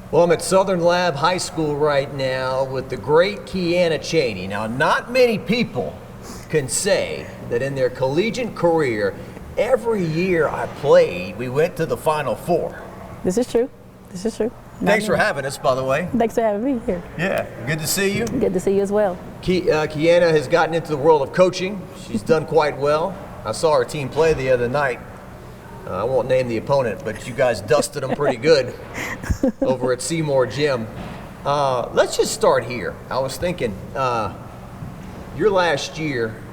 Well, I'm at Southern Lab High School right now with the great Quianna Chaney. Now, not many people can say that in their collegiate career, every year I played, we went to the Final Four. This is true. This is true. Thanks for having us, by the way. Thanks for having me here. Yeah, good to see you. Good to see you as well. Quianna has gotten into the world of coaching. She's done quite well. I saw her team play the other night. I won't name the opponent, but you guys dusted them pretty good over at Seymour Gym. Let's just start here. I was thinking, your last year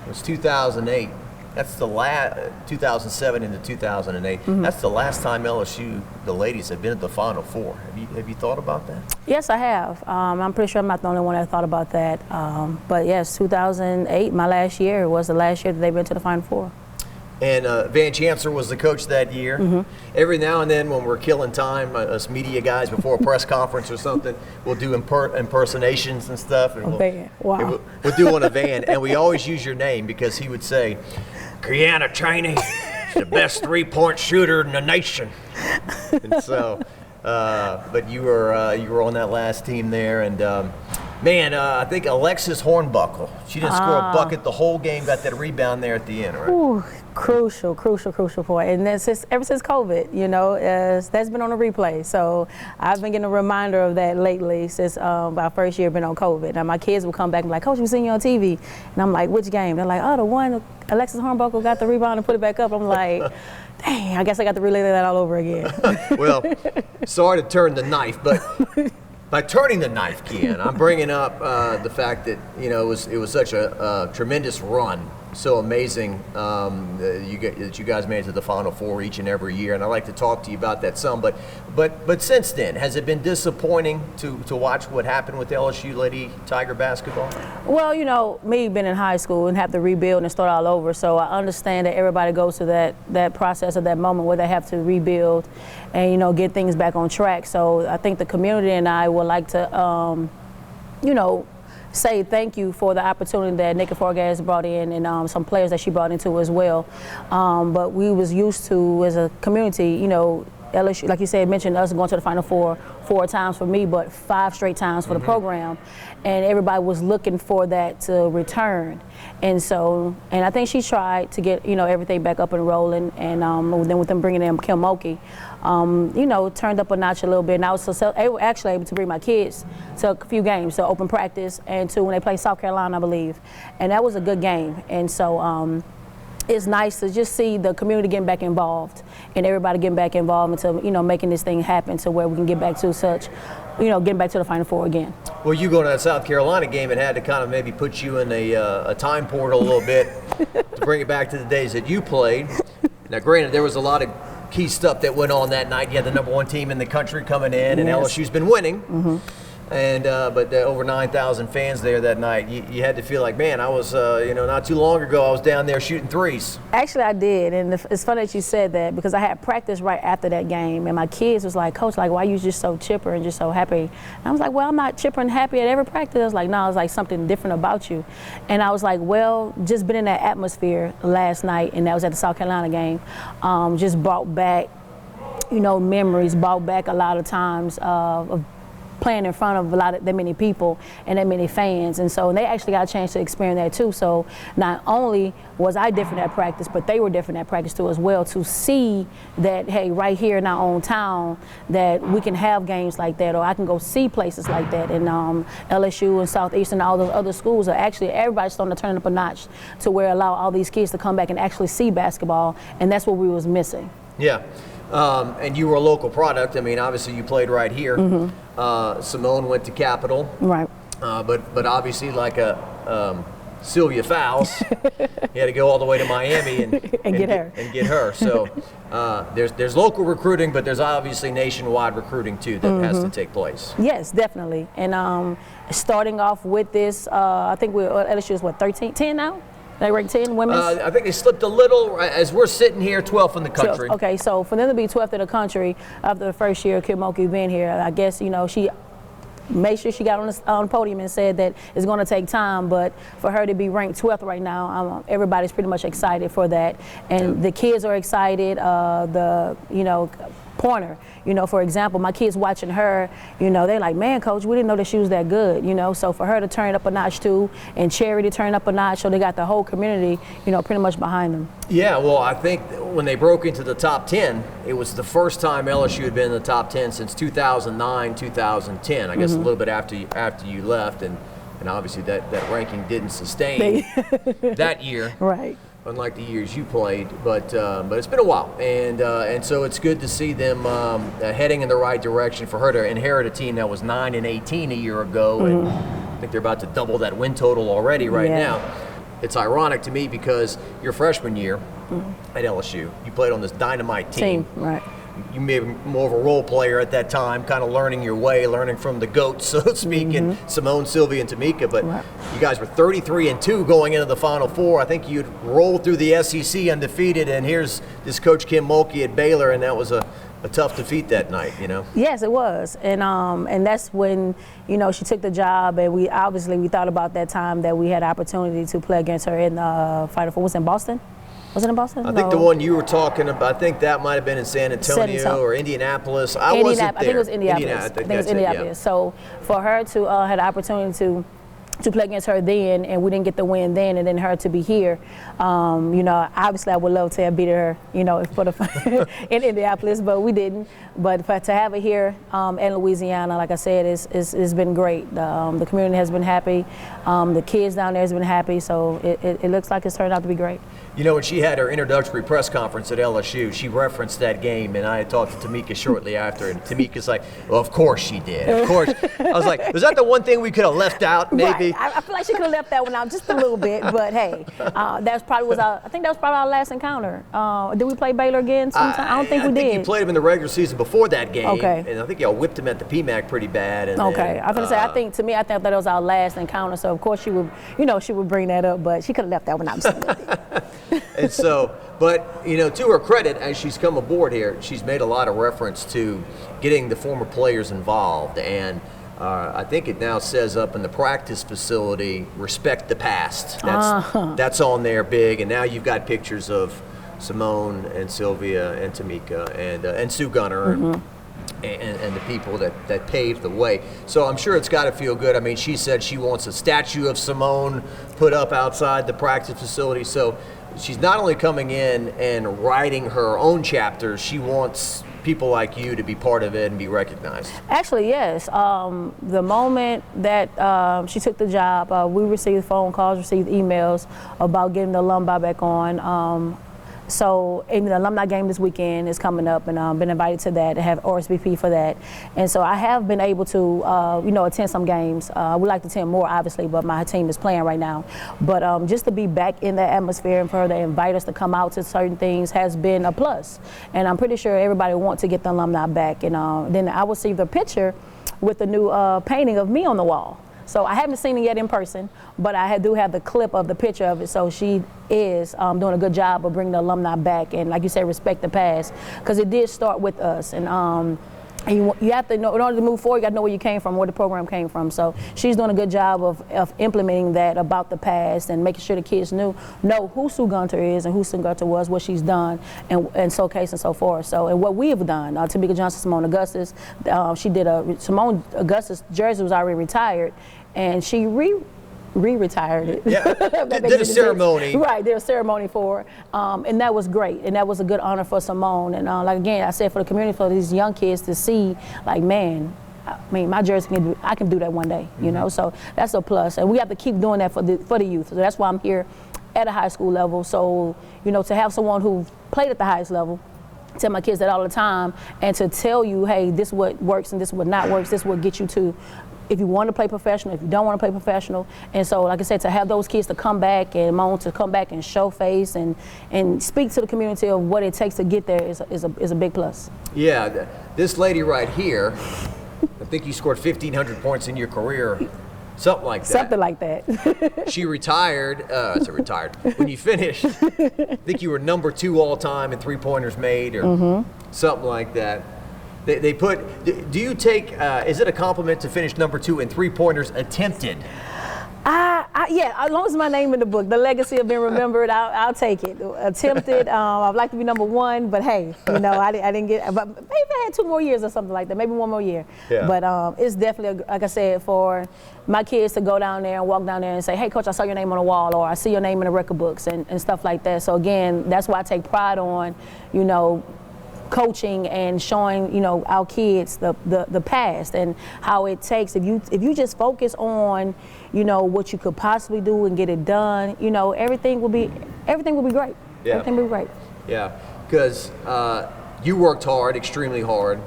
was 2008. That's the last 2007 into 2008. Mm-hmm. That's the last time LSU, the ladies, have been at the Final Four. Have you thought about that? Yes, I have. I'm pretty sure I'm not the only one that thought about that. But yes, 2008, my last year, was the last year that they've been to the Final Four. And Van Chancellor was the coach that year. Mm-hmm. Every now and then when we're killing time, us media guys before a press conference or something, we'll do impersonations and stuff. And we'll do one of Van. And we always use your name because he would say, Quianna Chaney, the best three-point shooter in the nation. And so, but you were on that last team there. And I think Alexis Hornbuckle, she didn't score a bucket the whole game, got that rebound there at the end, right? Ooh, crucial point. And that's just, ever since COVID, that's been on a replay. So I've been getting a reminder of that lately since our first year been on COVID. Now my kids will come back and be like, Coach, we seen you on TV. And I'm like, which game? They're like, oh, the one Alexis Hornbuckle got the rebound and put it back up. I'm like, dang, I guess I got to relay that all over again. Well, sorry to turn the knife, but by turning the knife, Quianna, I'm bringing up the fact that it was such a tremendous run, so amazing that you guys made it to the Final Four each and every year, and I'd like to talk to you about that some. But since then, has it been disappointing to watch what happened with LSU Lady Tiger basketball? Well, me being in high school and have to rebuild and start all over, so I understand that everybody goes through that process at that moment where they have to rebuild and get things back on track. So I think the community and I would like to say thank you for the opportunity that Nikki Forgas brought in and some players that she brought into as well. But we was used to, as a community, LSU, like you said, mentioned us going to the Final Four 4 times for me, but 5 straight times for the program. And everybody was looking for that to return. And I think she tried to get, everything back up and rolling. And then with them bringing in Kim Mulkey, turned up a notch a little bit. And I was actually able to bring my kids to a few games, to open practice and to when they played South Carolina, I believe. And that was a good game. And so it's nice to just see the community getting back involved and everybody getting back involved into, making this thing happen to where we can get back to getting back to the Final Four again. Well, you going to that South Carolina game, it had to kind of maybe put you in a time portal a little bit to bring it back to the days that you played. Now, granted, there was a lot of key stuff that went on that night. You had the number 1 team in the country coming in, and LSU's been winning. Mm-hmm. And but over 9,000 fans there that night. You had to feel like, man, I was, not too long ago, I was down there shooting threes. Actually, I did, and it's funny that you said that because I had practice right after that game, and my kids was like, Coach, like, why are you just so chipper and just so happy? And I was like, well, I'm not chipper and happy at every practice. I was like, no, it's like something different about you. And I was like, well, just been in that atmosphere last night, and that was at the South Carolina game, just brought back, memories, brought back a lot of times of playing in front of that many people and that many fans, and so they actually got a chance to experience that too. So not only was I different at practice, but they were different at practice too as well, to see that, hey, right here in our own town, that we can have games like that, or I can go see places like that. And LSU and Southeastern and all those other schools are actually, everybody's starting to turn up a notch to where allow all these kids to come back and actually see basketball, and that's what we was missing. Yeah. And you were a local product. I mean, obviously you played right here. Mm-hmm. Simone went to Capital. Right. But obviously, like Sylvia Fowles, you had to go all the way to Miami and get her. So there's local recruiting, but there's obviously nationwide recruiting too that has to take place. Yes, definitely. And starting off with this, I think LSU is 10 now? They ranked 10 women's? I think they slipped a little as we're sitting here, 12th in the country. 12th. Okay, so for them to be 12th in the country after the first year of Kim Mulkey being here, I guess, she made sure she got on the podium and said that it's going to take time, but for her to be ranked 12th right now, everybody's pretty much excited for that. And the kids are excited. pointer. You know, for example, my kids watching her, you know, they're like, man, coach, we didn't know that she was that good, you know. So for her to turn up a notch too, and Cherry to turn up a notch, so they got the whole community, you know, pretty much behind them. Yeah, well, I think when they broke into the top 10, it was the first time LSU had been in the top 10 since 2009, 2010. I guess a little bit after you left, and obviously that ranking didn't sustain that year. Right. Unlike the years you played, but it's been a while, and so it's good to see them heading in the right direction. For her to inherit a team that was 9-18 a year ago, and I think they're about to double that win total already now. It's ironic to me because your freshman year at LSU, you played on this dynamite team. Right. You may be more of a role player at that time, kind of learning your way, learning from the GOATs, so to speak, and Simone, Sylvia, and Tamika. But you guys were 33-2 going into the Final Four. I think you'd rolled through the SEC undefeated, and here's this Coach Kim Mulkey at Baylor, and that was a tough defeat that night, you know? Yes, it was. And that's when, you know, she took the job, and we thought about that time that we had opportunity to play against her in the Final Four. Was it in Boston? Was it in Boston? I think the one you were talking about, I think that might have been in San Antonio or Indianapolis. I wasn't there. I think it was Indianapolis. I think it was Indianapolis. So for her to have the opportunity to play against her then, and we didn't get the win then, and then her to be here, you know, obviously I would love to have beat her, you know, for the in Indianapolis, but we didn't. But to have her here in Louisiana, like I said, it's been great. The community has been happy. The kids down there has been happy. So it looks like it's turned out to be great. You know, when she had her introductory press conference at LSU, she referenced that game, and I had talked to Tamika shortly after, and Tamika's like, well, of course she did. Of course. I was like, was that the one thing we could have left out, maybe? Right. I feel like she could have left that one out just a little bit, but hey, I think that was probably our last encounter. Did we play Baylor again sometime? I don't think we did. I think you played them in the regular season before that game. Okay. And I think y'all whipped them at the PMAC pretty bad. And okay. I was going to say, I think that was our last encounter, so of course she would bring that up, but she could have left that one out just a little bit. And so, but, you know, to her credit, as she's come aboard here, she's made a lot of reference to getting the former players involved. And I think it now says up in the practice facility, respect the past. That's on there big. And now you've got pictures of Simone and Sylvia and Tamika and Sue Gunner and the people that paved the way. So I'm sure it's got to feel good. I mean, she said she wants a statue of Simone put up outside the practice facility. So she's not only coming in and writing her own chapters, she wants people like you to be part of it and be recognized. Actually, yes. The moment that she took the job, we received phone calls, received emails about getting the alumni back on. So in the alumni game this weekend is coming up, and I've been invited to that, to have RSVP for that. And so I have been able to, attend some games. I would like to attend more, obviously, but my team is playing right now. But just to be back in that atmosphere and for her to invite us to come out to certain things has been a plus. And I'm pretty sure everybody wants to get the alumni back. And then I received a picture with the new painting of me on the wall. So I haven't seen it yet in person, but I do have the clip of the picture of it. So she is doing a good job of bringing the alumni back, and like you said, respect the past, because it did start with us. And you have to know, in order to move forward, you got to know where you came from, where the program came from. So she's doing a good job of implementing that about the past and making sure the kids know who Sue Gunter is and who Sue Gunter was, what she's done, and so case and so forth. So, and what we have done, Tamika Johnson, Simone Augustus, she did Simone Augustus' jersey was already retired, and she re-retired it. Yeah, did a ceremony. Right, did a ceremony for her, and that was great, and that was a good honor for Simone. And like again, I said, for the community, for these young kids to see, like, man, I mean, my jersey I can do that one day, you know. So that's a plus, and we have to keep doing that for the youth. So that's why I'm here at a high school level. So to have someone who played at the highest level. Tell my kids that all the time, and to tell you, hey, this is what works and this is what not works. This is what gets you to. If you want to play professional, if you don't want to play professional. And so, like I said, to have those kids to come back and show face and speak to the community of what it takes to get there is a big plus. Yeah, this lady right here, I think you scored 1,500 points in your career, something like that. Something like that. She retired, when you finished, I think you were number 2 all time in three-pointers made or something like that. They put, do you take, is it a compliment to finish number 2 in three-pointers attempted? I Yeah, as long as my name in the book, the legacy of being remembered, I'll take it. Attempted, I'd like to be number one, but hey, I didn't get. But maybe I had 2 more years or something like that, maybe 1 more year. Yeah. But it's definitely, like I said, for my kids to go down there and walk down there and say, hey, coach, I saw your name on the wall, or I see your name in the record books and stuff like that. So again, that's why I take pride on, coaching and showing our kids the past and how it takes. If you just focus on what you could possibly do and get it done, everything will be great. Yeah. Everything will be great. Yeah, because you worked hard, extremely hard.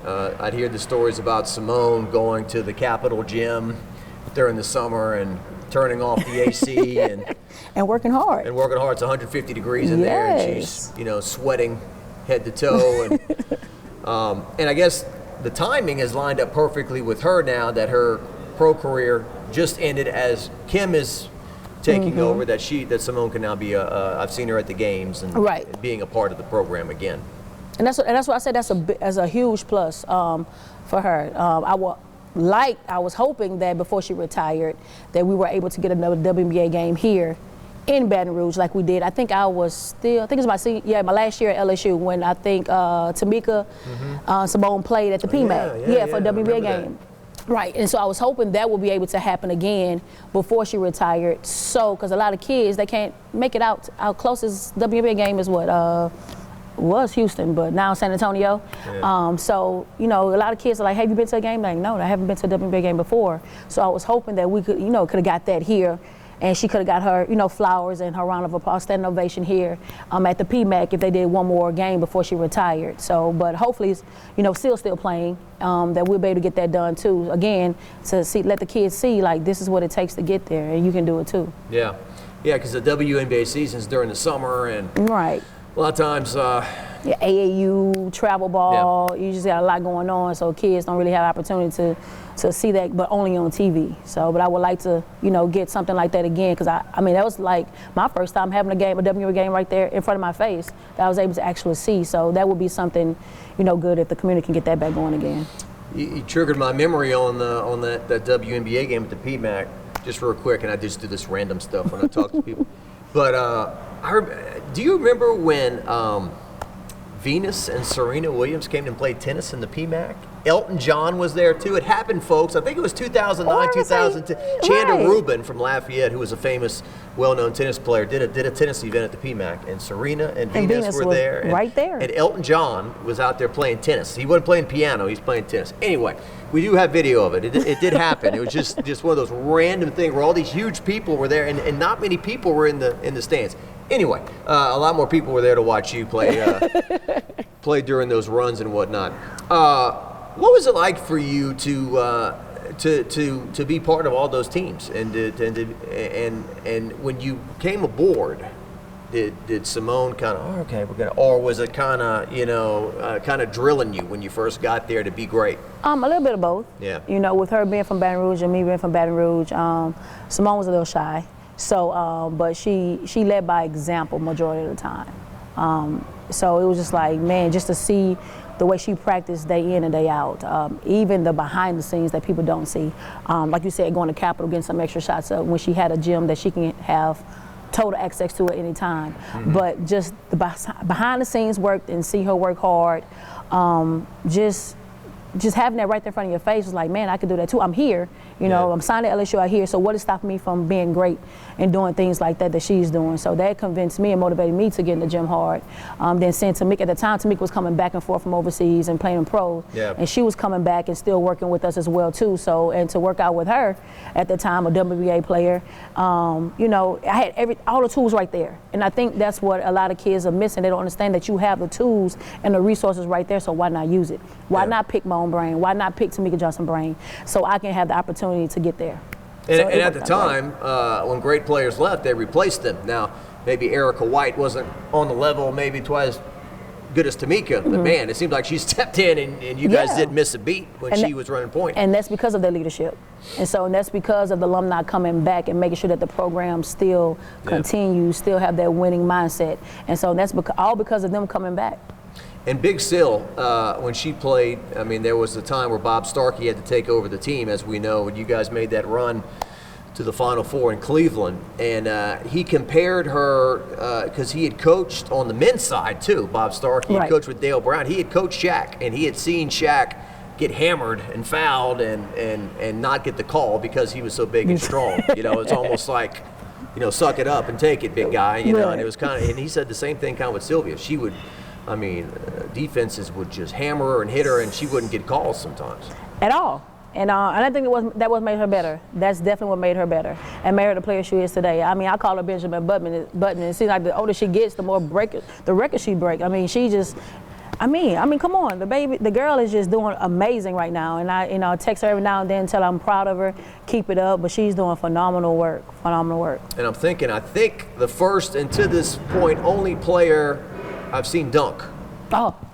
I'd hear the stories about Simone going to the Capitol gym during the summer and turning off the AC and working hard. It's 150 degrees in there, and she's sweating head to toe, and I guess the timing is lined up perfectly with her now that her pro career just ended as Kim is taking over. That Simone can now be I've seen her at the games and being a part of the program again. And that's why I said that's a huge plus for her. I was hoping that before she retired that we were able to get another WNBA game here in Baton Rouge like we did. I think it was my last year at LSU when I think Tamika Simone played at the PMAC for a WNBA game. Right, and so I was hoping that would be able to happen again before she retired. So, because a lot of kids, they can't make it out. Our closest WNBA game is was Houston, but now San Antonio. Yeah. So, a lot of kids are like, have you been to a game? Like, no, I haven't been to a WNBA game before. So I was hoping that we could, could have got that here. And she could have got her, flowers and her round of applause, standing ovation here at the PMAC if they did one more game before she retired. So, but hopefully, still playing, that we'll be able to get that done too. Again, to let the kids see like this is what it takes to get there, and you can do it too. Yeah, because the WNBA season's during the summer, and a lot of times. AAU, travel ball, you just got a lot going on, so kids don't really have opportunity to see that, but only on TV. So, but I would like to, get something like that again, because I mean, that was like my first time having a WNBA game right there in front of my face that I was able to actually see. So that would be something, good if the community can get that back going again. You triggered my memory on that WNBA game at the PMAC, just real quick, and I just do this random stuff when I talk to people. But do you remember when Venus and Serena Williams came and played tennis in the PMAC? Elton John was there too. It happened, folks. I think it was 2009, 2010. Chanda Rubin from Lafayette, who was a famous, well-known tennis player, did a tennis event at the PMAC, and Serena and Venus were there. Right there. And Elton John was out there playing tennis. He wasn't playing piano. He's playing tennis. Anyway, we do have video of it. It did happen. It was just one of those random things where all these huge people were there, and not many people were in the stands. Anyway, a lot more people were there to watch you play during those runs and whatnot. What was it like for you to be part of all those teams, and when you came aboard, did Simone kind of, or was it kind of drilling you when you first got there to be great? A little bit of both. Yeah. With her being from Baton Rouge and me being from Baton Rouge, Simone was a little shy. So, but she led by example majority of the time. So it was just like, man, just to see the way she practiced day in and day out, even the behind the scenes that people don't see. Like you said, going to Capitol, getting some extra shots up when she had a gym that she can have total access to at any time. Mm-hmm. But just the behind the scenes work and see her work hard, just having that right there in front of your face was like, man, I could do that too. I'm here, I'm signed to LSU out here, so what is stopping me from being great and doing things like that she's doing? So that convinced me and motivated me to get in the gym hard. Then seeing Tamika, at the time, Tamika was coming back and forth from overseas and playing in pros, and she was coming back and still working with us as well too. So, and to work out with her at the time, a WNBA player, I had all the tools right there. And I think that's what a lot of kids are missing. They don't understand that you have the tools and the resources right there, so why not use it? Why not pick my own brain? Why not pick Tamika Johnson brain so I can have the opportunity to get there? And at the time, when great players left, they replaced them. Now, maybe Erica White wasn't on the level, maybe twice good as Tamika, but man, it seemed like she stepped in and you guys didn't miss a beat when she was running point. And that's because of their leadership. And that's because of the alumni coming back and making sure that the program still continues, still have that winning mindset. And so that's all because of them coming back. And Big Sil, when she played, I mean, there was a time where Bob Starkey had to take over the team, as we know, and you guys made that run to the Final Four in Cleveland, and he compared her because he had coached on the men's side too. Bob Starkey had coached with Dale Brown. He had coached Shaq, and he had seen Shaq get hammered and fouled and not get the call because he was so big and strong. You know, it's almost like, you know, suck it up and take it, big guy. You know, and it was kind of, and he said the same thing kind of with Sylvia. She would, I mean, defenses would just hammer her and hit her, and she wouldn't get calls sometimes. At all. And I think that was made her better. That's definitely what made her better and made her the player she is today. I mean, I call her Benjamin Button. It seems like the older she gets, the more the record she break. I mean, she just, I mean, come on, the girl is just doing amazing right now. And I text her every now and then, tell her I'm proud of her, keep it up. But she's doing phenomenal work. And I'm thinking, I think the first and to this point only player I've seen dunk.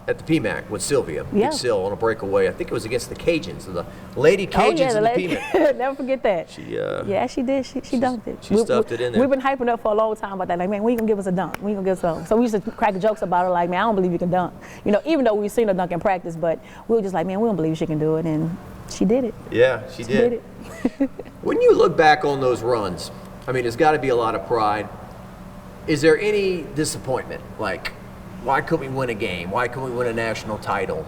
At the PMAC with Sylvia Big Sil on a breakaway. I think it was against the Cajuns, the Lady Cajuns in the PMAC. Never forget that. She did. She dunked it. She stuffed it in there. We've been hyping up for a long time about that. Like, man, when you gonna give us a dunk? When you gonna give us something? So we used to crack jokes about her, like, man, I don't believe you can dunk. You know, even though we've seen her dunk in practice, but we were just like, man, we don't believe she can do it, and she did it. Yeah, she did it. When you look back on those runs, I mean, there's got to be a lot of pride. Is there any disappointment? Like, why couldn't we win a game? Why couldn't we win a national title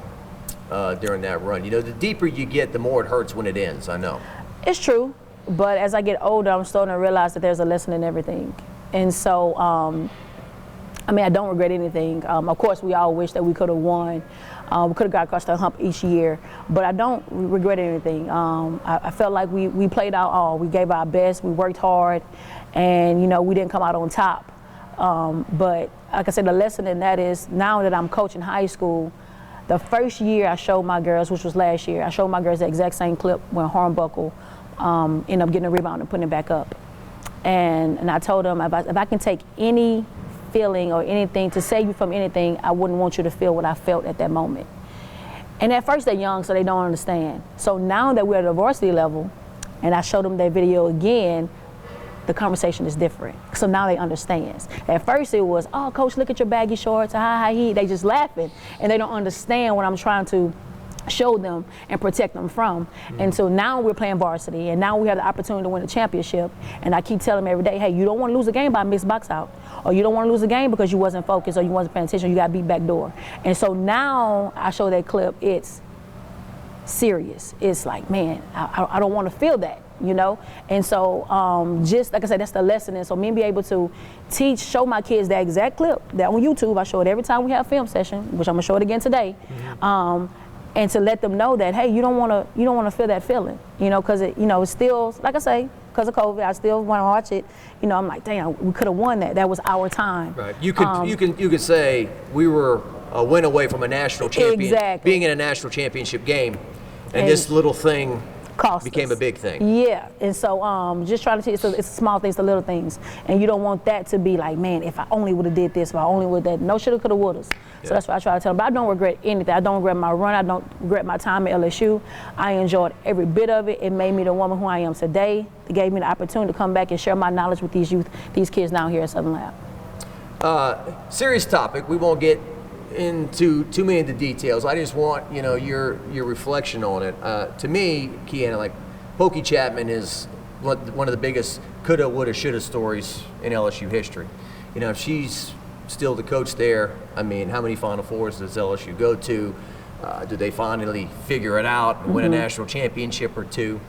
during that run? You know, the deeper you get, the more it hurts when it ends, I know. It's true, but as I get older, I'm starting to realize that there's a lesson in everything. And so, I mean, I don't regret anything. Of course, we all wish that we could have won. We could have got across the hump each year, but I don't regret anything. I felt like we played our all. We gave our best, we worked hard, and, you know, we didn't come out on top. But like I said, the lesson in that is now that I'm coaching high school, the first year I showed my girls, which was last year, I showed my girls the exact same clip when Hornbuckle ended up getting a rebound and putting it back up. And I told them, if I can take any feeling or anything to save you from anything, I wouldn't want you to feel what I felt at that moment. And at first they're young, so they don't understand. So now that we're at the varsity level, and I showed them that video again, the conversation is different. So now they understand. At first it was, oh, coach, look at your baggy shorts, they just laughing. And they don't understand what I'm trying to show them and protect them from. And so now we're playing varsity, and now we have the opportunity to win a championship. And I keep telling them every day, hey, you don't want to lose a game by a mixed box out. Or you don't want to lose a game because you wasn't focused or you wasn't paying attention, you got beat back door. And so now I show that clip, it's serious. It's like, man, I don't want to feel that. You know, and so just like I said, that's the lesson. And so me be able to show my kids that exact clip that on YouTube. I show it every time we have a film session, which I'm gonna show it again today, and to let them know that, hey, you don't want to feel that feeling, you know, because it, you know, it's still, like I say, because of COVID, I still want to watch it. You know, I'm like, damn, we could have won that. That was our time. Right. You could say we were a win away from a national champion, being in a national championship game, and this little thing became a big thing. Yeah, and so just trying to teach, so it's small things, the little things, and you don't want that to be like, man, if I only would have did this, if I only would have that. No, shoulda, coulda, woulda. So that's what I try to tell them. But I don't regret anything. I don't regret my run. I don't regret my time at LSU. I enjoyed every bit of it. It made me the woman who I am today. It gave me the opportunity to come back and share my knowledge with these youth, these kids down here at Southern Lab. Serious topic. We won't get into too many of the details. I just want, you know, your reflection on it. To me, Quianna, like, Pokey Chapman is one of the biggest coulda, woulda, shoulda stories in LSU history. You know, if she's still the coach there, I mean, how many Final Fours does LSU go to? Do they finally figure it out and win a national championship or two?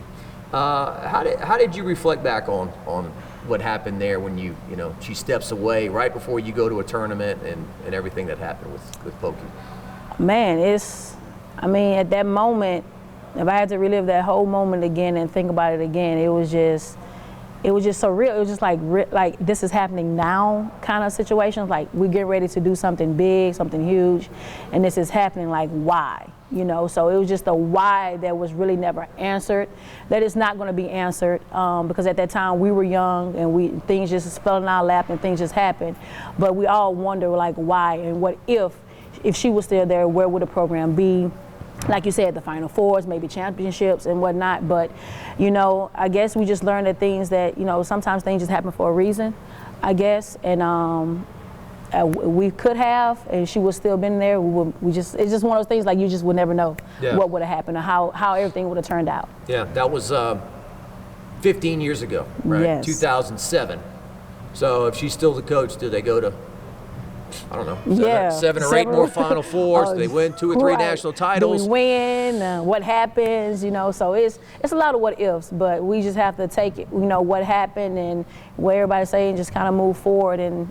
How did you reflect back on what happened there when you know, she steps away right before you go to a tournament and everything that happened with Pokey? Man, I mean, at that moment, if I had to relive that whole moment again and think about it again, it was just surreal. It was just like this is happening now kind of situations. Like, we get ready to do something big, something huge, and this is happening. Like, why? You know, so it was just a why that was really never answered, that is not going to be answered, because at that time we were young and things just fell in our lap and things just happened. But we all wonder, like, why and what if she was still there, where would the program be? Like you said, the Final Fours, maybe championships and whatnot. But, you know, I guess we just learned that things that, you know, sometimes things just happen for a reason, I guess. And we could have, and she would still been there. It's just one of those things, like, you just would never know what would have happened or how everything would have turned out. Yeah, that was 15 years ago, right? Yes. 2007. So if she's still the coach, do they go to, I don't know, seven or eight more Final Fours? Do they win 2 or 3 national titles? Do we win? What happens? So it's a lot of what ifs, but we just have to take it, what happened and what everybody's saying, just kind of move forward, and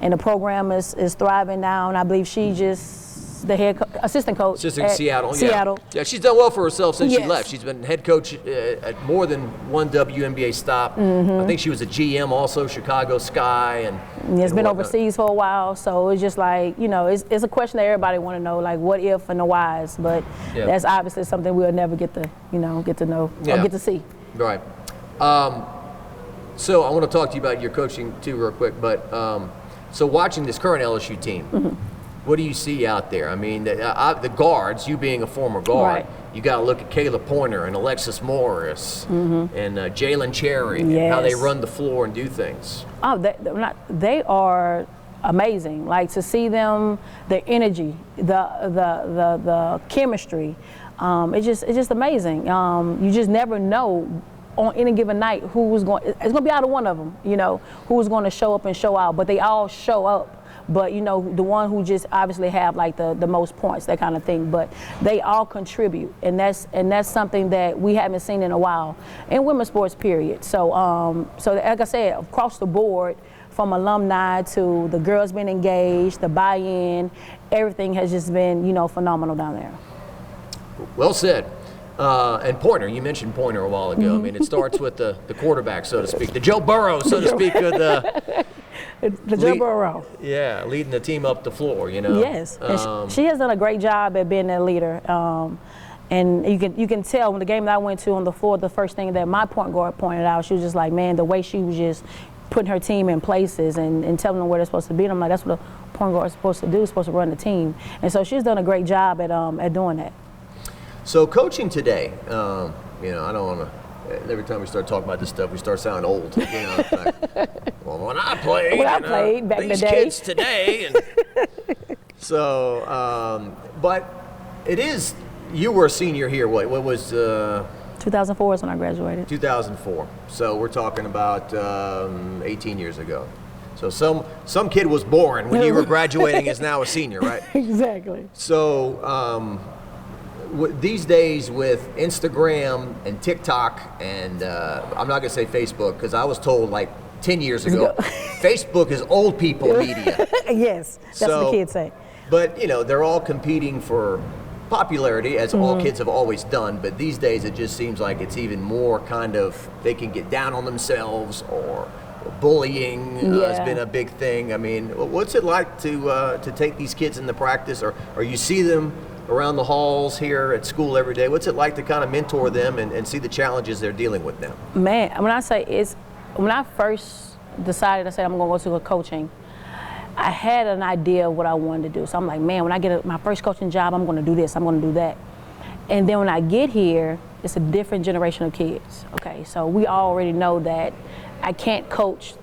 and the program is thriving now, and I believe she just the assistant coach at Seattle. Yeah, she's done well for herself since she left. She's been head coach at more than one WNBA stop. I think she was a GM also, Chicago Sky, and it's been overseas for a while. So it's just like, it's a question that everybody want to know, like what if and the whys. But that's obviously something we'll never get to know or get to see. Right. So I want to talk to you about your coaching too, real quick. But so watching this current LSU team. What do you see out there? I mean, the guards, you being a former guard, you got to look at Kayla Pointer and Alexis Morris and Jalen Cherry and how they run the floor and do things. Oh, they are amazing. Like, to see them, their energy, the chemistry, it's just amazing. You just never know on any given night who's going. It's going to be out of one of them, who's going to show up and show out. But they all show up. But the one who just obviously have like the most points, that kind of thing. But they all contribute, and that's something that we haven't seen in a while in women's sports, period. So like I said, across the board, from alumni to the girls being engaged, the buy-in, everything has just been phenomenal down there. Well said. And Pointer, you mentioned Pointer a while ago. I mean, it starts with the quarterback, so to speak, the Joe Burrow, so to speak, of the Joe Burrow. Yeah, leading the team up the floor, Yes, and she has done a great job at being that leader. And you can tell when the game that I went to on the floor, the first thing that my point guard pointed out, she was just like, man, the way she was just putting her team in places and telling them where they're supposed to be. And I'm like, that's what a point guard is supposed to do, supposed to run the team. And so she's done a great job at doing that. So coaching today, I don't want to. Every time we start talking about this stuff, we start sounding old. Like, well, when I played back in the day, these kids today, and so. But it is. You were a senior here. What was? 2004 is when I graduated. 2004. So we're talking about 18 years ago. So some kid was born when you were graduating is now a senior, right? Exactly. So. These days with Instagram and TikTok and I'm not going to say Facebook because I was told like 10 years ago, Facebook is old people media. Yes, that's what the kids say. But, they're all competing for popularity, as all kids have always done. But these days it just seems like it's even more kind of, they can get down on themselves, or bullying has been a big thing. I mean, what's it like to take these kids into practice, or you see them around the halls here at school every day? What's it like to kind of mentor them and see the challenges they're dealing with now? Man, when I first decided, I said I'm going to go to coaching, I had an idea of what I wanted to do. So I'm like, man, when I get my first coaching job, I'm going to do this, I'm going to do that. And then when I get here, it's a different generation of kids. Okay, so we already know that I can't coach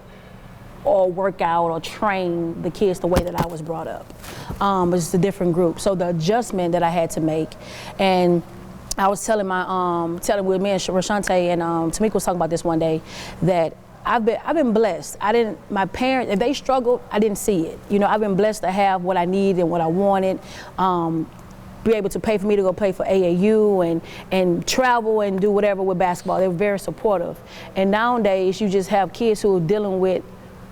or work out or train the kids the way that I was brought up. It's just a different group. So the adjustment that I had to make, and I was telling with me and Rashante and Tamika was talking about this one day, that I've been blessed. My parents, if they struggled, I didn't see it. I've been blessed to have what I needed and what I wanted. Be able to pay for me to go play for AAU and travel and do whatever with basketball. They were very supportive. And nowadays, you just have kids who are dealing with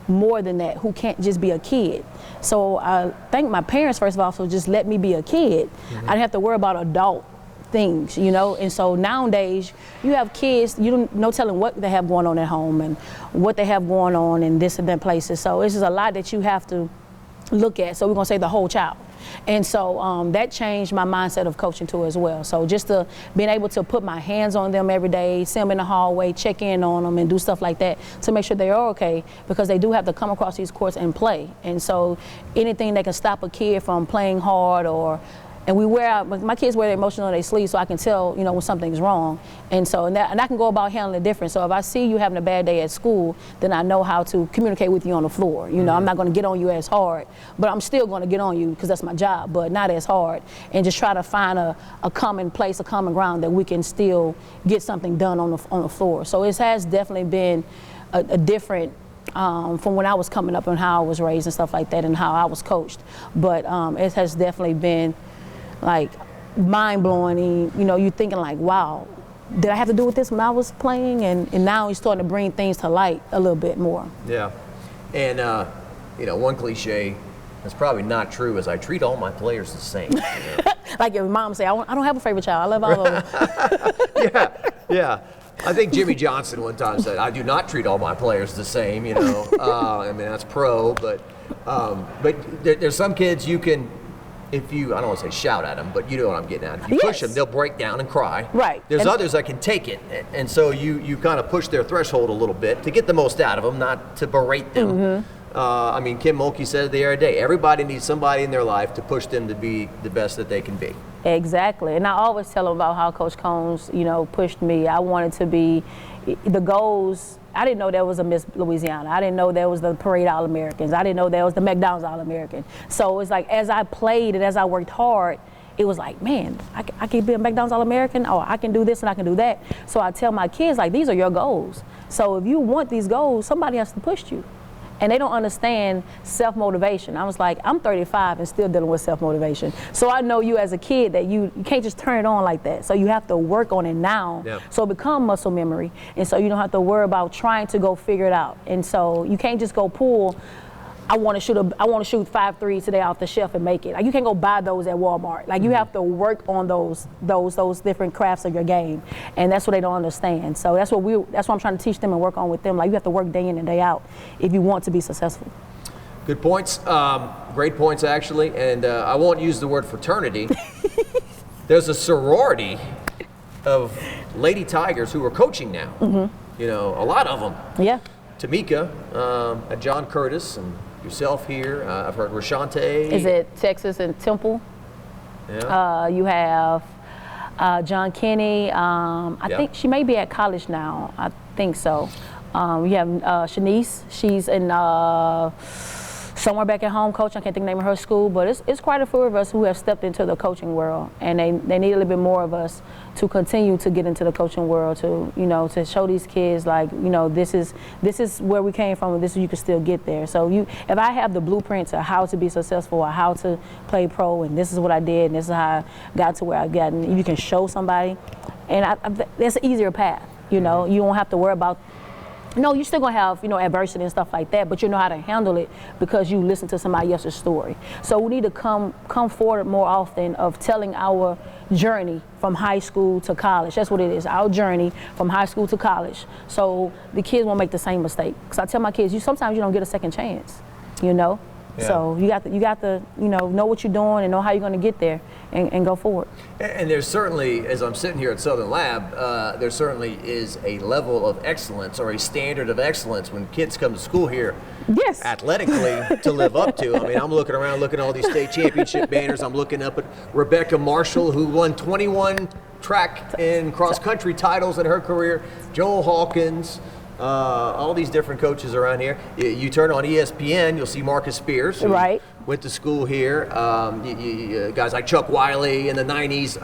more than that, who can't just be a kid. So I thank my parents, first of all, for just let me be a kid. I didn't have to worry about adult things, And so nowadays, you have kids, you don't no telling what they have going on at home and what they have going on in this and that places. So it's just a lot that you have to look at. So we're gonna say the whole child. And so that changed my mindset of coaching too as well. So just being able to put my hands on them every day, see them in the hallway, check in on them and do stuff like that to make sure they are okay, because they do have to come across these courts and play. And so anything that can stop a kid from playing hard or And we wear out, my kids wear their emotions on their sleeve, so I can tell, you know, when something's wrong. And I can go about handling it different. So if I see you having a bad day at school, then I know how to communicate with you on the floor. You know, I'm not going to get on you as hard, but I'm still going to get on you because that's my job, but not as hard. And just try to find a common place, a common ground that we can still get something done on the floor. So it has definitely been a different from when I was coming up and how I was raised and stuff like that and how I was coached. But it has definitely been like mind-blowing. You know, you're thinking like, wow, did I have to do with this when I was playing? And now he's starting to bring things to light a little bit more. Yeah. And, you know, one cliche that's probably not true is I treat all my players the same. You know? Like your mom say, I don't have a favorite child. I love all of them. Yeah. I think Jimmy Johnson one time said, I do not treat all my players the same, you know. I mean, that's pro, but there's some kids you can, if you, I don't want to say shout at them, but you know what I'm getting at. If you push them, they'll break down and cry. Right. There's others that can take it, and so you kind of push their threshold a little bit to get the most out of them, not to berate them. I mean, Kim Mulkey said the other day, everybody needs somebody in their life to push them to be the best that they can be. Exactly. And I always tell them about how Coach Combs, you know, pushed me. I wanted to be the goals. I didn't know there was a Miss Louisiana. I didn't know there was the Parade All-Americans. I didn't know there was the McDonald's All-American. So it's like as I played and as I worked hard, it was like, man, I can be a McDonald's All-American, or I can do this and I can do that. So I tell my kids, like, these are your goals. So if you want these goals, somebody has to push you. And they don't understand self-motivation. I was like, I'm 35 and still dealing with self-motivation. So I know you as a kid that you can't just turn it on like that. So you have to work on it now. Yep. So it become muscle memory. And so you don't have to worry about trying to go figure it out. And so you can't just go pull, I want to shoot 5 threes today off the shelf and make it. Like, you can't go buy those at Walmart. Like, you have to work on those different crafts of your game, and that's what they don't understand. So that's what I'm trying to teach them and work on with them. Like, you have to work day in and day out if you want to be successful. Good points. Great points, actually. And I won't use the word fraternity. There's a sorority of Lady Tigers who are coaching now. You know, a lot of them. Yeah. Tamika, John Curtis, and yourself here. I've heard Rashante. Is it Texas and Temple? Yeah. You have John Kenny. I think she may be at college now. I think so. You have Shanice. She's in somewhere back at home coaching. I can't think the name of her school, but it's quite a few of us who have stepped into the coaching world, and they need a little bit more of us to continue to get into the coaching world, to, you know, to show these kids, like, you know, this is where we came from, and this is, you can still get there. So if I have the blueprints of how to be successful or how to play pro, and this is what I did, and this is how I got to where I got, and you can show somebody, and that's an easier path. You know, you don't have to worry about. No, you're still gonna have, you know, adversity and stuff like that, but you know how to handle it because you listen to somebody else's story. So we need to come forward more often of telling our journey from high school to college. That's what it is, our journey from high school to college. So the kids won't make the same mistake. Because I tell my kids, sometimes you don't get a second chance, you know? Yeah. So you got to, you know what you're doing and know how you're going to get there and go forward. And there's certainly, as I'm sitting here at Southern Lab, there certainly is a level of excellence or a standard of excellence when kids come to school here. Yes. Athletically to live up to. I mean, I'm looking around, looking at all these state championship banners. I'm looking up at Rebecca Marshall, who won 21 track and cross country titles in her career. Joel Hawkins. All these different coaches around here. You turn on ESPN, you'll see Marcus Spears, who went to school here. Guys like Chuck Wiley in the 90s,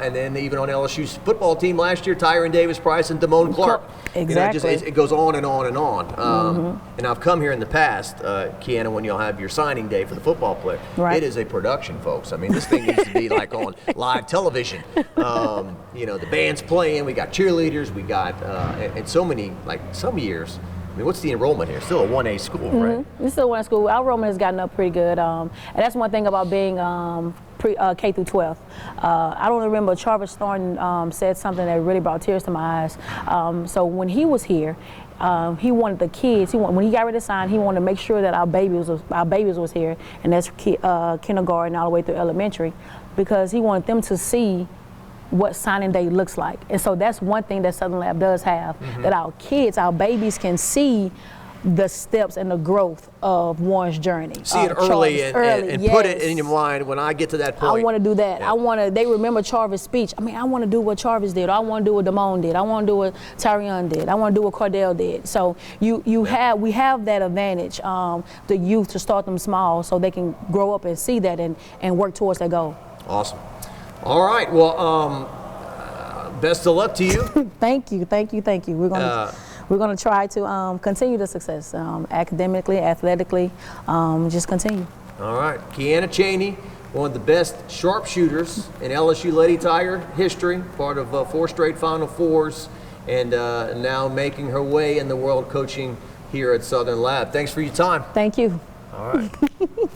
and then even on LSU's football team last year, Tyron Davis-Price and Damone Clark. Exactly. You know, it goes on and on and on. And I've come here in the past, Quianna, when you'll have your signing day for the football player. It is a production, folks. I mean, this thing needs to be like on live television. You know, the band's playing, we got cheerleaders, we got, and so many, like some years. I mean, what's the enrollment here? Still a 1A school, right? It's still a 1A school. Our enrollment has gotten up pretty good. And that's one thing about being K through 12. I don't remember, Charles Thornton said something that really brought tears to my eyes. So when he was here, he wanted the kids, when he got ready to sign, he wanted to make sure that our babies was here, and that's kindergarten all the way through elementary, because he wanted them to see what signing day looks like. And so that's one thing that Southern Lab does have, that our kids, our babies can see the steps and the growth of one's journey. See it early and yes. put it in your mind when I get to that point. I want to do that. Yeah. They remember Charvis' speech. I mean, I want to do what Charvis did. I want to do what Damone did. I want to do what Tyrion did. I want to do what Cordell did. So we have that advantage, the youth, to start them small so they can grow up and see that and work towards that goal. Awesome. All right. Well, best of luck to you. Thank you. We're gonna try to continue the success academically, athletically, just continue. All right. Quianna Chaney, one of the best sharpshooters in LSU Lady Tiger history, part of 4 straight Final Fours, and now making her way in the world coaching here at Southern Lab. Thanks for your time. Thank you. All right.